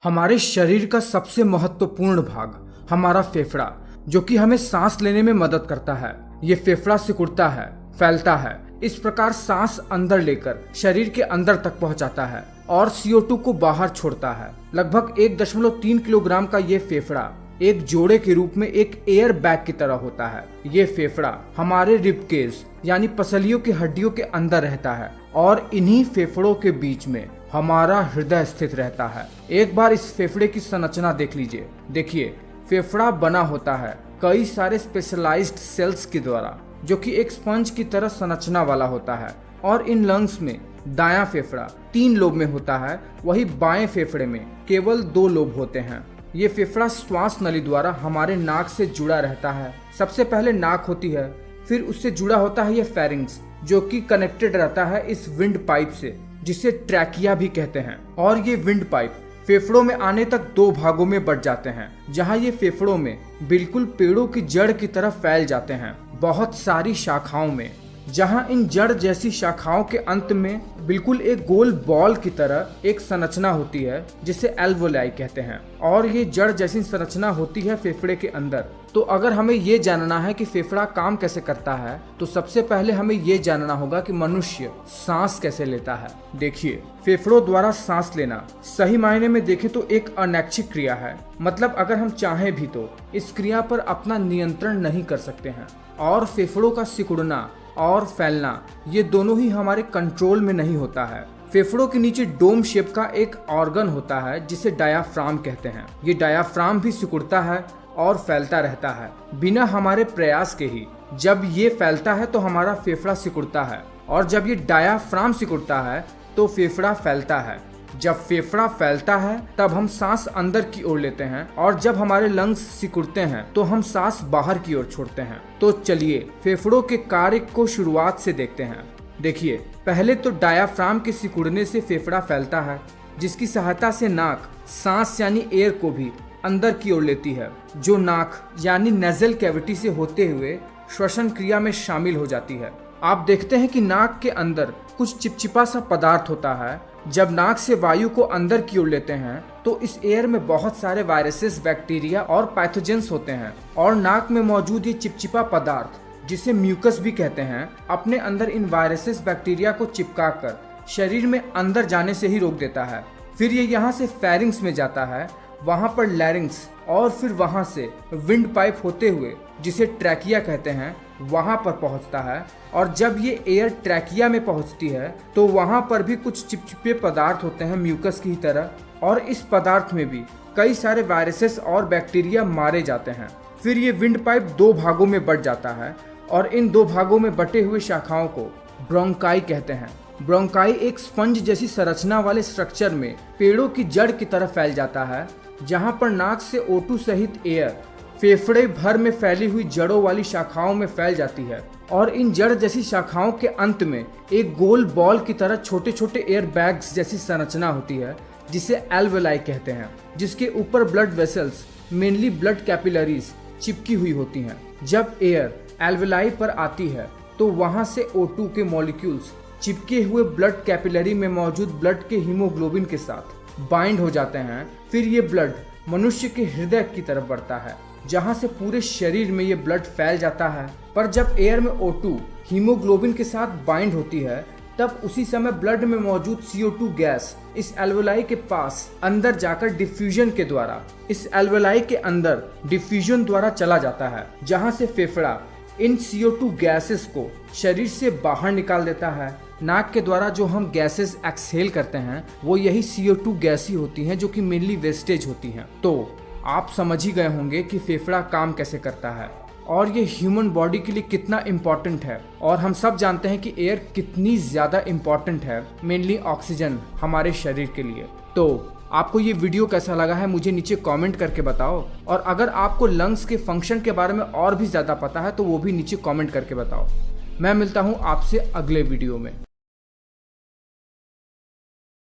हमारे शरीर का सबसे महत्वपूर्ण भाग हमारा फेफड़ा, जो कि हमें सांस लेने में मदद करता है। ये फेफड़ा सिकुड़ता है, फैलता है, इस प्रकार सांस अंदर लेकर शरीर के अंदर तक पहुंचाता है और CO2 को बाहर छोड़ता है। लगभग 1.3 किलोग्राम का ये फेफड़ा एक जोड़े के रूप में एक एयर बैग की तरह होता है। ये फेफड़ा हमारे रिबकेज यानी पसलियों की हड्डियों के अंदर रहता है और इन्हीं फेफड़ों के बीच में हमारा हृदय स्थित रहता है। एक बार इस फेफड़े की संरचना देख लीजिए। देखिए, फेफड़ा बना होता है कई सारे स्पेशलाइज्ड सेल्स के द्वारा, जो कि एक स्पंज की तरह संरचना वाला होता है। और इन लंग्स में दायां फेफड़ा 3 लोब में होता है, वही बाएं फेफड़े में केवल 2 लोब होते हैं। ये फेफड़ा श्वास नली द्वारा हमारे नाक से जुड़ा रहता है। सबसे पहले नाक होती है, फिर उससे जुड़ा होता है ये फेरिंग्स, जो कि कनेक्टेड रहता है इस विंड पाइप से, जिसे ट्रैकिया भी कहते हैं। और ये विंड पाइप फेफड़ों में आने तक 2 भागों में बट जाते हैं, जहां ये फेफड़ों में बिल्कुल पेड़ों की जड़ की तरह फैल जाते हैं, बहुत सारी शाखाओं में, जहां इन जड़ जैसी शाखाओं के अंत में बिल्कुल एक गोल बॉल की तरह एक संरचना होती है, जिसे एल्वोलाई कहते हैं। और ये जड़ जैसी संरचना होती है फेफड़े के अंदर। तो अगर हमें ये जानना है कि फेफड़ा काम कैसे करता है, तो सबसे पहले हमें ये जानना होगा कि मनुष्य सांस कैसे लेता है। देखिए, फेफड़ों द्वारा सांस लेना सही मायने में देखें तो एक अनैच्छिक क्रिया है। मतलब अगर हम चाहें भी तो इस क्रिया पर अपना नियंत्रण नहीं कर सकते हैं। और फेफड़ों का सिकुड़ना और फैलना, ये दोनों ही हमारे कंट्रोल में नहीं होता है। फेफड़ों के नीचे डोम शेप का एक ऑर्गन होता है, जिसे डायाफ्राम कहते हैं। ये डायाफ्राम भी सिकुड़ता है और फैलता रहता है बिना हमारे प्रयास के ही। जब ये फैलता है तो हमारा फेफड़ा सिकुड़ता है, और जब ये डायाफ्राम सिकुड़ता है तो फेफड़ा फैलता है। जब फेफड़ा फैलता है तब हम सांस अंदर की ओर लेते हैं, और जब हमारे लंग्स सिकुड़ते हैं तो हम सांस बाहर की ओर छोड़ते हैं। तो चलिए फेफड़ों के कार्य को शुरुआत से देखते हैं। देखिए, पहले तो डायाफ्राम के सिकुड़ने से फेफड़ा फैलता है, जिसकी सहायता से नाक सांस यानी एयर को भी अंदर की ओर लेती है, जो नाक यानी नेजल कैविटी से होते हुए श्वसन क्रिया में शामिल हो जाती है। आप देखते हैं कि नाक के अंदर कुछ चिपचिपा सा पदार्थ होता है। जब नाक से वायु को अंदर की ओर लेते हैं तो इस एयर में बहुत सारे वायरसेस, बैक्टीरिया और पैथोजेंस होते हैं, और नाक में मौजूद ये चिपचिपा पदार्थ, जिसे म्यूकस भी कहते हैं, अपने अंदर इन वायरसेस, बैक्टीरिया को चिपका कर शरीर में अंदर जाने से ही रोक देता है। फिर ये यहाँ से फेरिंग्स में जाता है, वहां पर लैरिंग्स, और फिर वहां से विंड पाइप होते हुए, जिसे ट्रैकिया कहते हैं, वहां पर पहुंचता है। और जब ये एयर ट्रैकिया में पहुंचती है तो वहां पर भी कुछ चिपचिपे पदार्थ होते हैं म्यूकस की तरह, और इस पदार्थ में भी कई सारे वायरसेस और बैक्टीरिया मारे जाते हैं। फिर ये विंड पाइप 2 भागों में बट जाता है, और इन 2 भागों में बटे हुए शाखाओं को ब्रोंकाई कहते हैं। ब्रोंकाई एक स्पंज जैसी संरचना वाले स्ट्रक्चर में पेड़ों की जड़ की तरह फैल जाता है, जहां पर नाक से O2 सहित एयर फेफड़े भर में फैली हुई जड़ों वाली शाखाओं में फैल जाती है। और इन जड़ जैसी शाखाओं के अंत में एक गोल बॉल की तरह छोटे छोटे एयर बैग्स जैसी संरचना होती है, जिसे एल्वेलाई कहते हैं, जिसके ऊपर blood vessels, mainly blood capillaries, चिपकी हुई होती हैं। जब एयर एल्वेलाई पर आती है तो वहां से O2 के मॉलिक्यूल्स चिपके हुए ब्लड कैपिलरी में मौजूद ब्लड के हीमोग्लोबिन के साथ बाइंड हो जाते हैं। फिर ये ब्लड मनुष्य के हृदय की तरफ बढ़ता है, जहां से पूरे शरीर में ये ब्लड फैल जाता है। पर जब एयर में O2 हीमोग्लोबिन के साथ बाइंड होती है, तब उसी समय ब्लड में मौजूद CO2 गैस इस एल्वेलाई के पास अंदर जाकर डिफ्यूजन के द्वारा इस एल्वेलाई के अंदर डिफ्यूजन द्वारा चला जाता है, जहां से फेफड़ा इन CO2 गैसेस को शरीर से बाहर निकाल देता है। नाक के द्वारा जो हम गैसेस एक्सहेल करते हैं, वो यही CO2 गैस ही होती हैं, जो कि मेनली वेस्टेज होती हैं। तो आप समझ ही गए होंगे कि फेफड़ा काम कैसे करता है और ये ह्यूमन बॉडी के लिए कितना इम्पोर्टेंट है। और हम सब जानते हैं कि एयर कितनी ज़्यादा इम्पोर्टेंट है, मेनली ऑक्सीजन हमारे शरीर के लिए। तो आपको ये वीडियो कैसा लगा है मुझे नीचे कमेंट करके बताओ, और अगर आपको लंग्स के फंक्शन के बारे में और भी ज़्यादा पता है तो वो भी नीचे कमेंट करके बताओ। मैं मिलता हूँ आपसे अगले वीडियो में।